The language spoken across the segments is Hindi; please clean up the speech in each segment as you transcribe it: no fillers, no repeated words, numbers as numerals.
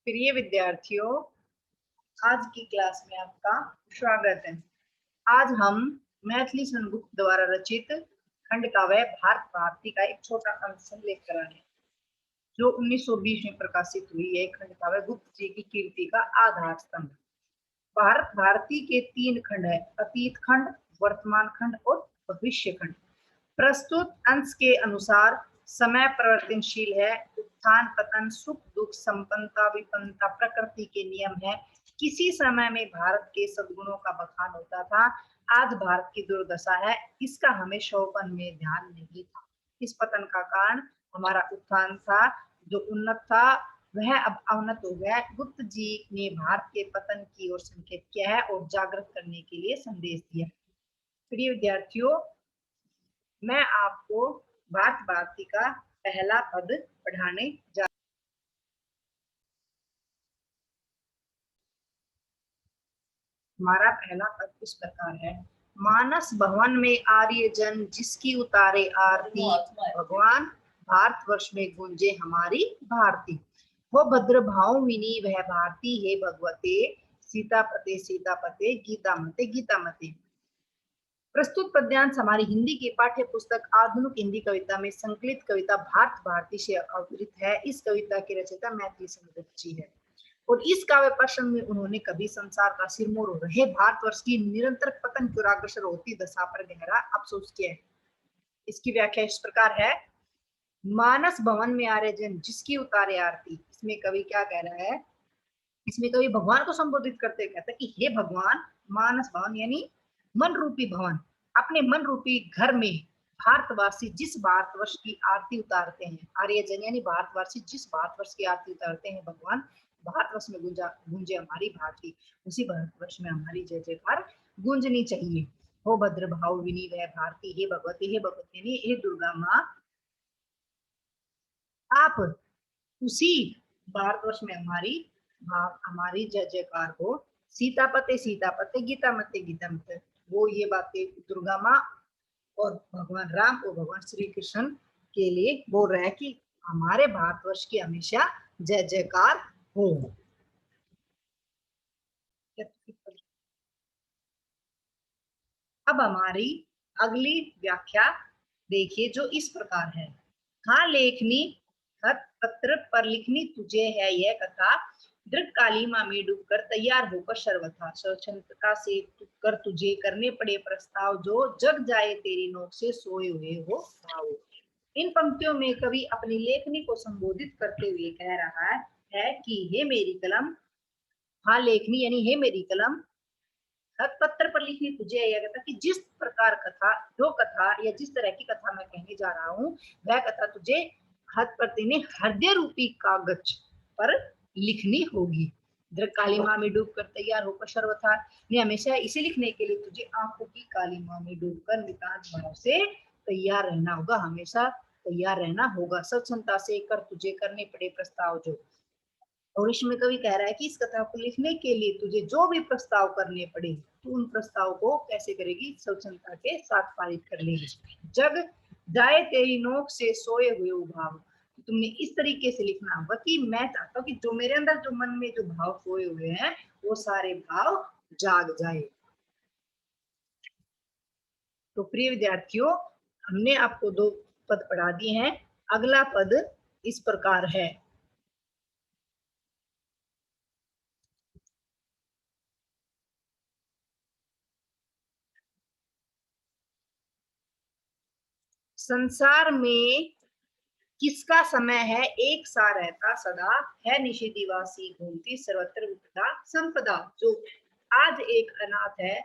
प्रिय विद्यार्थियों, आज की क्लास में आपका स्वागत है। आज हम मैथिली गुप्त द्वारा रचित खंड काव्य भारत भारती का एक छोटा अंश लेकर आए हैं, जो 1920 में प्रकाशित हुई है। खंड काव्य गुप्त जी की कीर्ति का आधार स्तंभ। भारत भारती के 3 खंड है: अतीत खंड, वर्तमान खंड और भविष्य खंड। प्रस्तुत अंश के अनुसार समय परिवर्तनशील है, उत्थान पतन, सुख दुख, संपन्नता विपन्नता प्रकृति के नियम है। किसी समय में भारत के सद्गुणों का बखान होता था, आज भारत की दुर्दशा है, इसका हमें शोभन में ध्यान नहीं था। इस पतन का कारण हमारा उत्थान था, जो उन्नत था वह अब अवनत हो गया। गुप्त जी ने भारत के पतन की ओर संकेत किया है और जागृत करने के लिए संदेश दिया। प्रिय विद्यार्थियों, मैं आपको भारत भारती का पहला पद पढ़ाने जा। हमारा पहला पद इस प्रकार है: मानस भवन में आर्य जन जिसकी उतारे आरती, भगवान भारतवर्ष में गूंजे हमारी भारती। वो भद्र भाविनी वह भारती है भगवते, सीतापते सीतापते गीता मते गीता मते। प्रस्तुत पद्यांश हमारी हिंदी की पाठ्य पुस्तक आधुनिक हिंदी कविता में संकलित कविता भारत भारती से अवतरित है। इस कविता के रचयिता मैथिली गुप्त जी है और इस काव्य प्रसंग में उन्होंने कभी संसार का सिरमौर हो रहे भारतवर्ष की निरंतर पतन की ओर अग्रसर होती दशा पर गहरा अफसोस किया है। इसकी व्याख्या इस प्रकार है: मानस भवन में आर्य जन जिसकी उतारे आरती। इसमें कवि क्या कह रहा है? इसमें कवि भगवान को संबोधित करते कहते हैं कि हे भगवान, मानस भवन यानी मन रूपी भवन, अपने मन रूपी घर में भारतवासी जिस भारतवर्ष की आरती उतारते हैं, आर्यजन यानी भारतवासी जिस भारतवर्ष की आरती उतारते हैं, भगवान भारतवर्ष में गूंजे हमारी भारती, उसी भारतवर्ष में हमारी जय जयकार गूंजनी चाहिए। हो भद्र भाव विनी वह भारती, हे भगवती, हे भगवती यानी हे दुर्गा माँ, आप उसी भारतवर्ष में हमारी जय जयकार हो। सीतापते सीतापते गीता मते गीता मते। वो ये बातें दुर्गा माँ और भगवान राम और भगवान श्री कृष्ण के लिए बोल रहा है कि हमारे भारतवर्ष की हमेशा जय जयकार हो। अब हमारी अगली व्याख्या देखिए, जो इस प्रकार है: हाँ लेखनी खत पत्र पर लिखनी तुझे है यह कथा, दृढ़ कालीमा में डूबकर तैयार होकर सर्वथा, स्वच्छंदता से कर तुझे करने पड़े प्रस्ताव, जो जग जाए तेरी नोक से सोए हुए हो भाव। इन पंक्तियों में कवि अपनी लेखनी को संबोधित करते हुए कह रहा है कि हे मेरी कलम, हाँ लेखनी यानी हे मेरी कलम, खत पत्र पर लिखनी तुझे यह कहता कि जिस प्रकार कथा, जो कथा या जिस तरह की कथा मैं कहने जा रहा हूँ, वह कथा तुझे हथ पत्र ने हृदय रूपी कागज पर लिखनी होगी। कालीमा में डूबकर तैयार होकर सर्वथा, ने हमेशा इसे लिखने के लिए तुझे आंखों की कालीमा में डूबकर नितांत भाव से तैयार रहना होगा, हमेशा तैयार रहना होगा। स्वच्छंदता से कर तुझे करने पड़े प्रस्ताव, जो और इसमें कवि कह रहा है कि इस कथा को लिखने के लिए तुझे जो भी प्रस्ताव करने पड़े, तो उन प्रस्ताव को कैसे करेगी? स्वच्छंदता के साथ पारित कर लेगी। जग जाए तेरी नोक से सोए हुए भाव, तो तुमने इस तरीके से लिखना होगा कि मैं चाहता हूँ कि जो मेरे अंदर जो मन में जो भाव सोए हुए हैं, वो सारे भाव जाग जाए। तो प्रिय विद्यार्थियों, हमने आपको 2 पद पढ़ा दिए हैं। अगला पद इस प्रकार है: संसार में किसका समय है एक सा रहता सदा, है निशि दिवासी घूमती सर्वत्र विपदा संपदा। जो आज एक अनाथ है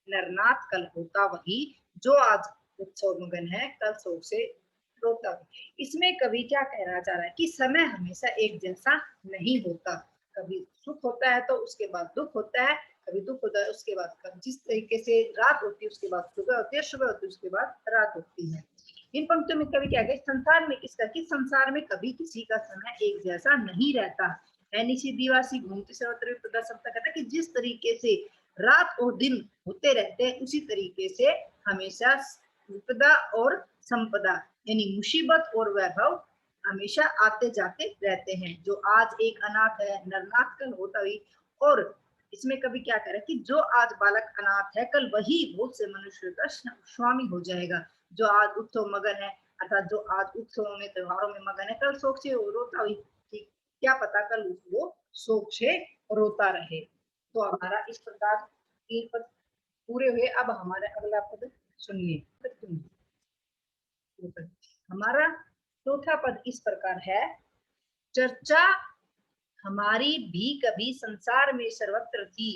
नरनाथ, कल होता वही, जो आज उत्सव मगन है कल शोक से रोता वही। इसमें कवि क्या कहना चाह रहा है कि समय हमेशा एक जैसा नहीं होता, कभी सुख होता है तो उसके बाद दुख होता है, कभी दुख होता है उसके बाद, जिस तरीके से रात होती है उसके बाद सुबह होती है, सुबह होती है उसके बाद रात होती है। इन पंक्तियों में कवि क्या कहते हैं? संसार में इसका कि संसार में कभी किसी का समय एक जैसा नहीं रहता है, निशी दिवासी घूमती सर्वत्र विपदा संपदा। कहता है कि जिस तरीके से रात और दिन होते रहते हैं, उसी तरीके से हमेशा विपदा और संपदा यानी मुसीबत और वैभव हमेशा आते जाते रहते हैं। जो आज एक अनाथ है, नरनाथ कल होता ही। और इसमें कभी क्या कह रहा है कि जो आज बालक अनाथ है, कल वही बहुत से मनुष्य का स्वामी हो जाएगा। जो आज उत्सव मगन है, अर्थात जो आज उत्सवों में त्योहारों में मगन है, कल शोक से रोता हुई, क्या पता कल वो शोक से रोता रहे। तो हमारा इस प्रकार 3 पद पूरे हुए। अब हमारा अगला पद सुनिए। हमारा चौथा पद इस प्रकार है, चर्चा हमारी भी कभी संसार में सर्वत्र थी,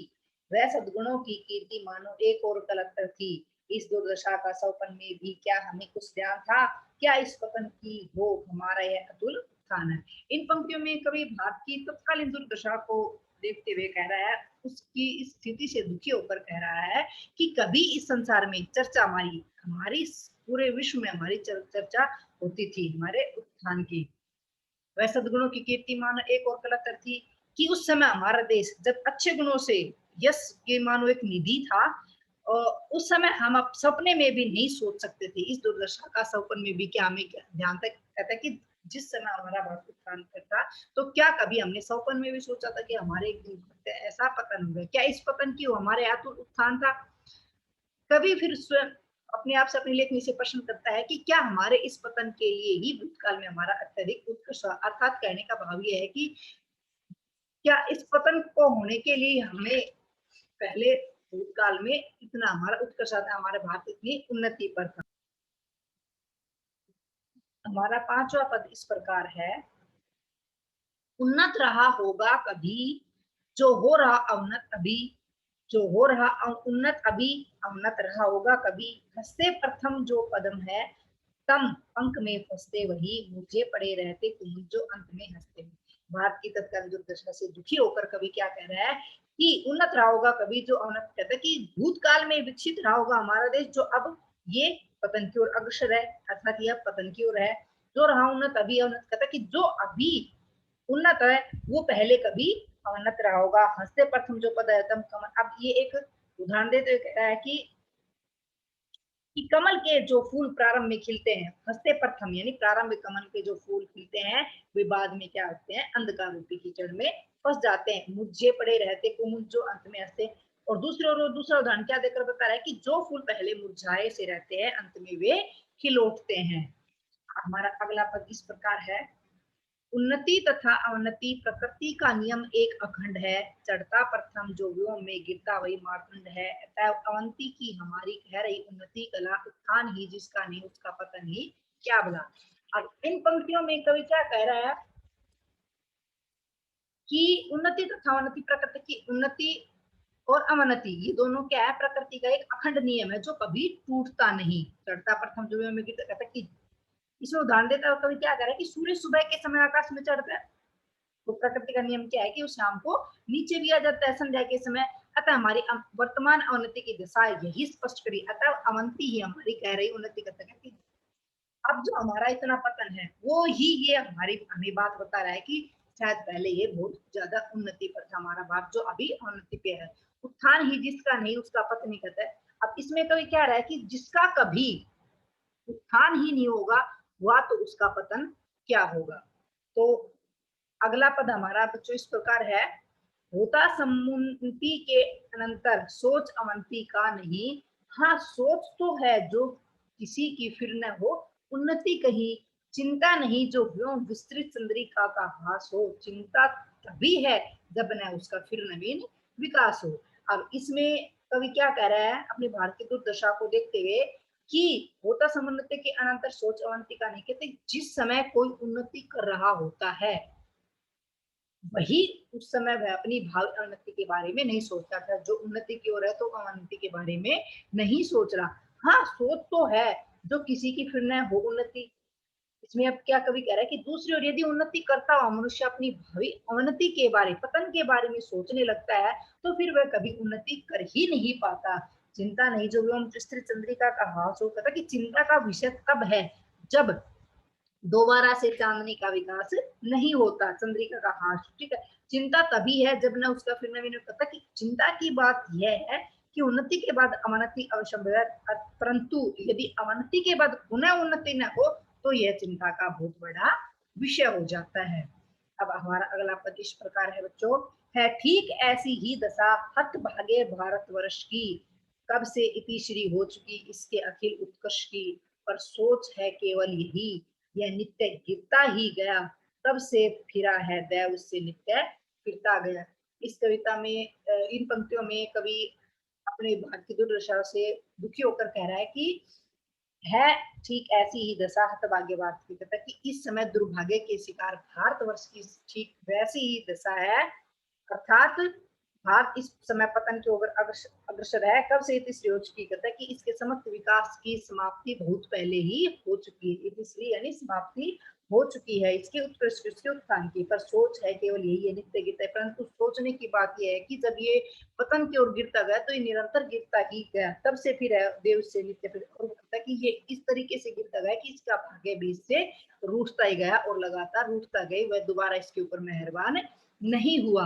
वह सद्गुणों की कीर्ति मानो एक और कलत्र थी। इस दुर्दशा का सौपन में भी क्या हमें कुछ ध्यान था, क्या इस पतन की हो हमारा यह अतुल उत्थान है। इन पंक्तियों में कवि भारत की तत्कालीन दुर्दशा को देखते हुए कह रहा है, उसकी इस स्थिति से दुखी होकर कह रहा है कि कभी इस संसार में चर्चा हमारी हमारी पूरे विश्व में हमारी चर्चा होती थी हमारे उत्थान की। वह सद्गुणों की कीर्ति मानो एक और कलतर थी कि उस समय हमारा देश जब अच्छे गुणों से यश के मानो एक निधि था, और उस समय हम अब सपने में भी नहीं सोच सकते थे इस दुर्दशा का सपन में भी क्या हमें ध्यान तक कहता है कि जिस समय हमारा भारत उत्थान करता, तो क्या कभी हमने सपन में भी सोचा था कि हमारे एक दिन ऐसा पतन हो गया। क्या इस पतन की हमारे आतुर उत्थान था। कभी फिर स्वयं अपने आप से अपनी लेखनी से प्रश्न करता है कि क्या हमारे इस पतन के लिए ही भूतकाल में हमारा अत्यधिक उत्कर्ष, अर्थात कहने का भाव ये है कि क्या इस पतन को होने के लिए हमें पहले भूतकाल में इतना हमारा उत्कर्ष था, हमारे भारत इतनी उन्नति पर था। हमारा पांचवा पद इस प्रकार है, उन्नत रहा होगा कभी जो हो रहा अवनत अभी, जो हो रहा उन्नत अभी अवनत रहा होगा कभी। हंसते प्रथम जो पदम है, तम अंक में फंसते वही, मुझे पड़े रहते तुम जो अंत में हंसते। भारत की तत्कालीन दुर्दशा से दुखी होकर कवि क्या कह रहा है कि उन्नत रहा होगा कभी जो अवनत, कहता है कि भूतकाल में विकसित रहा होगा हमारा देश, जो अब ये पतन की ओर अग्रसर है, अर्थात यह पतन की ओर है। जो रहा उन्नत अभी अवनत, कहता है कि जो अभी उन्नत है वो पहले कभी अवनत रहा होगा। हंसते प्रथम जो पद है तम कमल। अब ये एक उदाहरण देते हुए कह रहा है कि कमल के जो फूल प्रारंभ में खिलते हैं, हंसते प्रथम यानी प्रारंभिक कमल के जो फूल खिलते हैं, वे बाद में क्या होते हैं, अंधकार रूपी कीचड़ में फंस जाते हैं। मुझे पड़े रहते कुमुद जो अंत में हंसते। और दूसरा उदाहरण क्या देकर बता रहा है कि जो फूल पहले मुरझाए से रहते हैं, अंत में वे खिल उठते हैं। हमारा अगला पद इस प्रकार है, उन्नति तथा अवनति प्रकृति का नियम एक अखंड है, चढ़ता प्रथम जो व्योम में गिरता वही मार्तंड है। अतः अवंती की हमारी कह रही उन्नति कला, उत्थान ही जिसका नहीं उसका पतन ही क्या भला। अब इन पंक्तियों में कवि क्या कह रहा है कि उन्नति तथा अवनति, प्रकृति की उन्नति और अवनति ये दोनों क्या है, प्रकृति का एक अखंड नियम है जो कभी टूटता नहीं। चढ़ता प्रथम जो व्योम में गिरता, कहता कि इसमें उदाहरण देता है कवि क्या कह रहा है कि सूर्य सुबह के समय आकाश में चढ़ता है, तो प्रकृति का नियम क्या है कि उस शाम को नीचे भी आ जाता है संध्या के समय। अतः हमारी वर्तमान अवनति की दिशा यही स्पष्ट करी, अतः अवंती ही हमारी कह रही उन्नति करता है कि अब जो हमारा इतना पतन है वो ही ये हमारी हमें बात बता रहा है कि शायद पहले ये बहुत ज्यादा उन्नति पर था हमारा भारत, जो अभी अवनति पे है। उत्थान ही जिसका नहीं उसका पतन नहीं कहता है। अब इसमें कभी क्या रहा है कि जिसका कभी उत्थान ही नहीं होगा हुआ तो उसका पतन क्या होगा। तो अगला पद हमारा बच्चों इस प्रकार है, होता समुन्नति के अनंतर सोच अवंती का नहीं। हाँ सोच तो है जो किसी की फिर न हो उन्नति कहीं, चिंता नहीं जो व्योम विस्तृत चंद्रिका का हास हो। चिंता तभी है जब न उसका फिर नवीन विकास हो। अब इसमें कवि क्या कह रहा है अपनी भारत की दुर्दशा को देखते हुए कि होता समुन्नति के अनंतर सोच अवंती का नहीं, कहते जिस समय कोई उन्नति कर रहा होता है वही उस समय वह अपनी भावी उन्नति के बारे में नहीं सोचता था। जो उन्नति की ओर है तो अवनति के बारे में नहीं सोच रहा। हाँ सोच तो है जो किसी की फिर न हो उन्नति। इसमें अब क्या कवि कह रहा है कि दूसरी ओर यदि उन्नति करता हुआ मनुष्य अपनी भावी अवनति के बारे पतन के बारे में सोचने लगता है तो फिर वह कभी उन्नति कर ही नहीं पाता। चिंता नहीं जो व्योम विस्तृत चंद्रिका का हास होता था कि चिंता का विषय तब है जब दोबारा से चांदनी का विकास नहीं होता, चंद्रिका का हास। ठीक है, चिंता तभी है जब न उसका फिर नवीन पता कि चिंता की बात यह है कि उन्नति के बाद अवनति अवश्य है, परंतु यदि अवनति के बाद पुनः उन्नति न हो तो यह चिंता का बहुत बड़ा विषय हो जाता है। अब हमारा अगला पद इस प्रकार है बच्चों, है ठीक ऐसी ही दशा हत भागे भारतवर्ष की, कब से इतिश्री हो चुकी इसके अखिल उत्कर्ष की, पर सोच है केवल यही, यह नित्य गिरता ही गया, तब से फिरा है दैव उससे नित्य फिरता गया। इस कविता में इन पंक्तियों में कवि अपने भाग्य की दुर्दशा से दुखी होकर कह रहा है कि है ठीक ऐसी ही दशा हतभाग्यवाद की, कहता कि इस समय दुर्भाग्य के शिकार भारतवर्ष की ठीक वैसी ही दशा है, अर्थात भारत इस समय पतन की ओर अग्रसर है। कब से इतिश्री हो चुकी, कहता है कि इसके समस्त विकास की समाप्ति बहुत पहले ही हो चुकी है, इतिश्री यानी समाप्ति हो चुकी है इसके उत्कृष्ट इसके उत्थान की, पर सोच है केवल यही है, नित्य गिरता है। परंतु सोचने की बात यह है कि जब ये पतन की ओर गिरता गया तो ये निरंतर गिरता ही गया, तब से फिर देव से नित्य फिर, और कहता है कि ये इस तरीके से गिरता गया कि इसका भाग्य भी इससे रूठता ही गया और लगातार रूठता गई, वह दोबारा इसके ऊपर मेहरबान नहीं हुआ।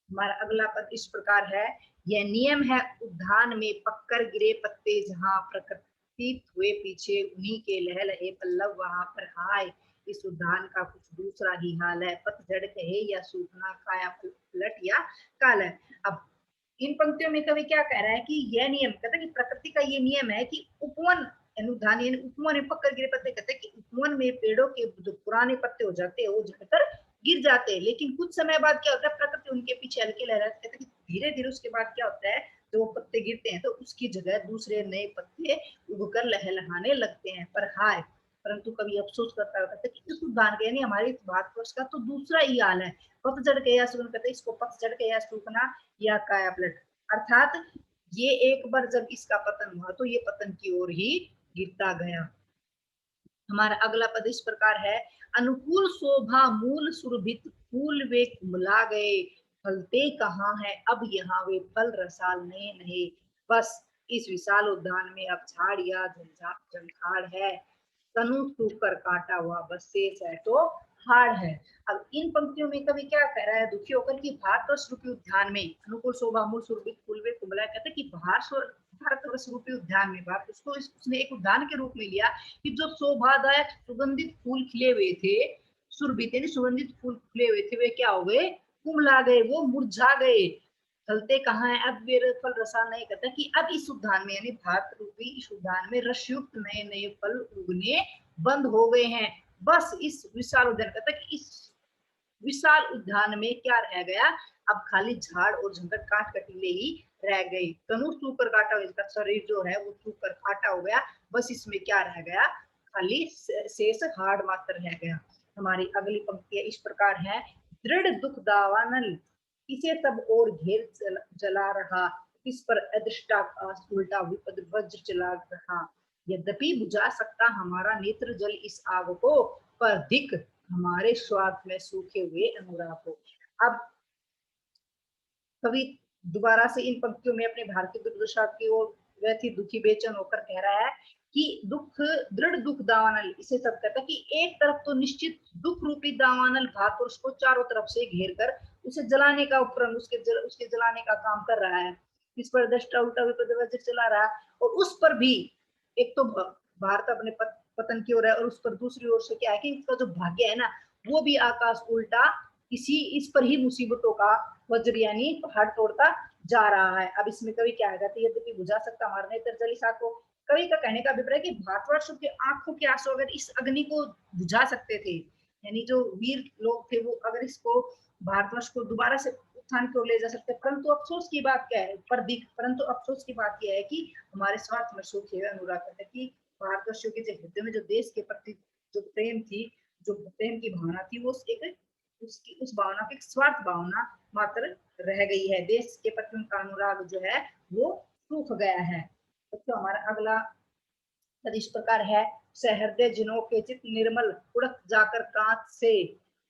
हमारा अगला पद इस प्रकार है, यह नियम है उद्यान में पक्कर गिरे पत्ते, जहां प्रकृति हुए पीछे उन्हीं के लह लहे पल्लव वहां पर हाय, इस उद्यान का कुछ दूसरा ही हाल है, पतझड़ कहे या सूखना, काया पलट या काल है। अब इन पंक्तियों में कवि क्या कह रहा है कि यह नियम, कहता है कि प्रकृति का ये नियम है कि उपवन अनुधान यानी उपवन में पक्कर गिरे पत्ते, कहते हैं कि उपवन में पेड़ों के जो पुराने पत्ते हो जाते हैं वो झड़कर गिर जाते हैं, लेकिन कुछ समय बाद क्या होता है, प्रकृति उनके पीछे हल्के लहराते, कहते हैं कि धीरे धीरे उसके बाद क्या होता है, जो वो पत्ते गिरते हैं तो उसकी जगह दूसरे नए पत्ते उगकर लहलहाने लगते हैं। पर हाय, परंतु कभी अफसोस करता है, कहते हैं कि इस उद्यान का यानी हमारे भारतवर्ष का तो दूसरा ही हाल है, पतझड़ के या सूखना, कहते हैं इसको पतझड़ के या सूखना या काया पलट, अर्थात ये एक बार जब इसका पतन हुआ तो ये पतन की ओर ही गिरता गया। हमारा अगला पद इस प्रकार है, अनुकूल शोभा मूल सुरभित फूल वे कुमला गए, फलते कहाँ है अब यहाँ वे फल रसाल नए नए, बस इस विशाल उद्यान में अब झाड़ या झंझाड़ है, तनु सूख कर काटा हुआ बस शेष है तो हाड़ है। अब इन पंक्तियों में कवि क्या कह रहा है दुखी होकर कि भारतवर्ष रूपी उद्यान में अनुकूल शोभा मूल सुरभित फूल वे कुमला, कहते कि भारतवर्ष रूपी उद्यान में भारत उसको उसने एक उद्यान के रूप में लिया कि जो शोभादायक सुगंधित फूल खिले हुए थे, सुरभित यानी सुगंधित फूल खिले हुए थे, वे क्या हो गए, कुमला गए, वो मुरझा गए, फलते कहाँ है अब वे फल रसाल नहीं, कहता कि अब इस उद्यान में यानी भारत रूपी इस उद्यान में रसयुक्त नए नए फल उगने बंद हो गए हैं, बस इस विशाल उद्यान, कहता कि इस विशाल उद्यान में क्या रह गया, अब खाली झाड़ और जंगल काट कटीले ही रह गई, तनु सूख कर काटा, इसका शरीर जो है वो सूख कर काटा हो गया, बस इसमें क्या रह गया, खाली शेष हाड़ मात्र रह गया। हमारी अगली पंक्ति इस प्रकार है, दृढ़ दुख दावानल इसे तब और घेर जला रहा, इस पर अदृष्टा उल्टा विपद वज्र चला रहा, यद्यपि बुझा सकता हमारा नेत्र जल इस आग को, पर धिक हमारे स्वार्थ में सूखे हुए अनुराग को। अब कवि दोबारा से इन पंक्तियों में अपने भारतीय दुर्दशा की ओर व्यथित दुखी बेचैन होकर कह रहा है कि दुख दृढ़ दुख दावानल, इसे सब कहता है कि एक तरफ तो निश्चित दुख रूपी दावानल भारतवर्ष को चारों तरफ से घेर कर उसे जलाने का उपक्रम उसके जलाने का काम कर रहा है, इस पर दृष्टा उल्टा विपद वज्र चला रहा है, और उस पर भी एक तो भारत अपने पतन की ओर है और उस पर दूसरी ओर से क्या है कि इसका जो भाग्य है ना वो भी आकाश उल्टा इसी इस पर ही मुसीबतों का वज्र यानी पहाड़ तोड़ता जा रहा है। अब इसमें कवि क्या है, यद्यपि बुझा सकता मारने तरजली सा को, कवि का कहने का अभिप्राय कि भारतवर्ष के आंखों के आंसू अगर इस अग्नि को बुझा सकते थे, यानी जो वीर लोग थे वो अगर इसको भारतवर्ष को दोबारा से उत्थान की ओर ले जा सकते, परंतु अफसोस की बात क्या है, परंतु अफसोस की बात यह है कि हमारे स्वार्थ में सूखे हुए अनुराग कहते हैं कि भारतवर्षियों के हृदय में जो देश के प्रति जो प्रेम थी, जो प्रेम की भावना थी, वो एक उसकी उस भावना की स्वार्थ भावना मात्र रह गई है, देश के प्रति उनका अनुराग जो है वो सूख गया है। तो हमारा अगला पद इस प्रकार है, सहृदय जिनों के चित निर्मल उड़क जाकर कांच से,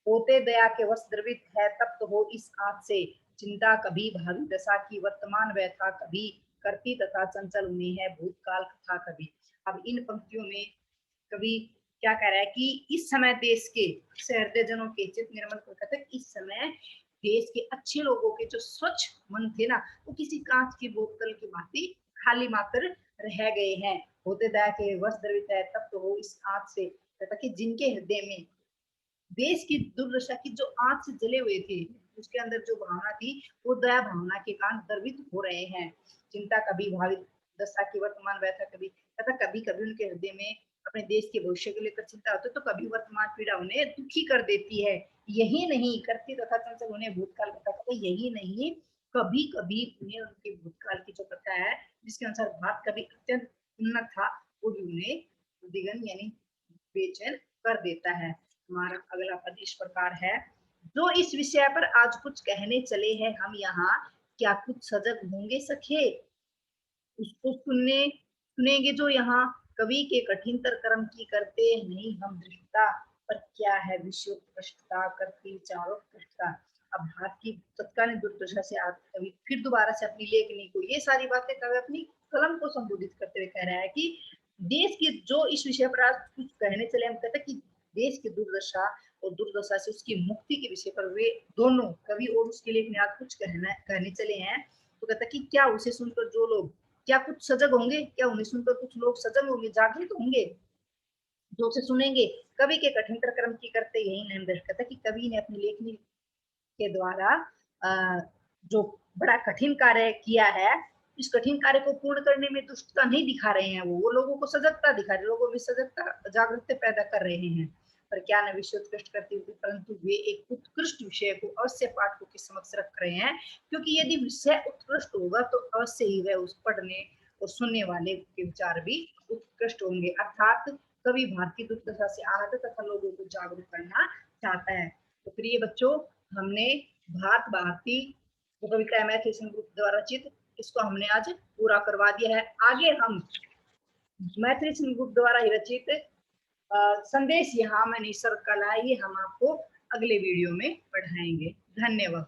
होते दया के वश द्रवित है तप्त तो हो इस आंच से, चिंता कभी भावी दशा की वर्तमान व्यथा कभी करती तथा चंचल उन्हें है भूतकाल कथा कभी। अब इन पंक्तियों में कवि क्या कह रहा है कि इस समय देश के सहृदय जनों के चित निर्मल, कहते हैं इस समय देश के अच्छे लोगों के जो स्वच्छ मन थे ना वो किसी कांच की बोतल की भांति खाली मात्र रह गए हैं, होते दया के वश द्रवित है तब तो हो इस आंच से, कहता कि जिनके हृदय में देश की दुर्दशा की जो आग से जले हुए थे, उसके अंदर जो भावना थी वो दया भावना के कारण द्रवित हो रहे हैं। चिंता कभी भावी दशा की वर्तमान व्यथा कभी तथा कभी कभी उनके हृदय में अपने देश के भविष्य को लेकर चिंता होती है, तो कभी वर्तमान पीड़ा उन्हें दुखी कर देती है। यही नहीं करती तथा चंचल उन्हें भूतकाल कथा कहते, यही नहीं कभी कभी उन्हें उनके भूतकाल की जो कथा है जिसके अनुसार भारत कभी अत्यंत उन्नत था, वो भी उन्हें दिगन यानी बेचैन कर देता है। हमारा अगला पद इस प्रकार है, जो इस विषय पर आज कुछ कहने चले हैं हम यहाँ, क्या कुछ सजग होंगे सखे? उसको सुनेंगे जो यहाँ, कवि के कठिनतर कर्म की करते नहीं हम दृष्टता, पर क्या है विश्वोत्कृष्टता करती चारोत्कृष्टता। अब भारत की तत्कालीन दुर्दशा से कवि फिर दोबारा से अपनी लेखनी को, ये सारी बातें कवि अपनी कलम को संबोधित करते हुए कह रहा है कि देश की जो इस विषय पर आज कुछ कहने चले, हम कहते हैं कि देश की दुर्दशा और दुर्दशा से उसकी मुक्ति के विषय पर वे दोनों कवि और उसके लेखनी आज कुछ कहने चले हैं। तो कहता कि क्या उसे सुनकर जो लोग, क्या कुछ सजग होंगे, क्या उन्हें सुनकर कुछ लोग सजग होंगे, जागृत होंगे, जो उसे सुनेंगे। कवि के कठिन कर्म की करते यही नहीं दर्ज करता कि कवि ने अपनी लेखनी के द्वारा जो बड़ा कठिन कार्य किया है, इस कठिन कार्य को पूर्ण करने में दुष्टता नहीं दिखा रहे हैं, वो लोगों को सजगता दिखा रहे, लोगों में सजगता जागृति पैदा कर रहे हैं। पर क्या न विषय उत्कृष्ट करती हुई, परंतु वे एक उत्कृष्ट विषय को अवश्य पाठकों के समक्ष रख रहे हैं, क्योंकि यदि विषय उत्कृष्ट होगा तो अवश्य ही वह उस पढ़ने और सुनने वाले के विचार भी उत्कृष्ट होंगे। अर्थात कवि भारतीय दुर्दशा से आहत तथा लोगों को जागरूक करना चाहता है। तो प्रिय बच्चों, हमने भारत भारती जो कविता है मैथिली ग्रुप द्वारा रचित, इसको हमने आज पूरा करवा दिया है। आगे हम मैथिली ग्रुप द्वारा ही रचित संदेश यहाँ मैं निसर्ग कला, ये हम आपको अगले वीडियो में पढ़ाएंगे। धन्यवाद।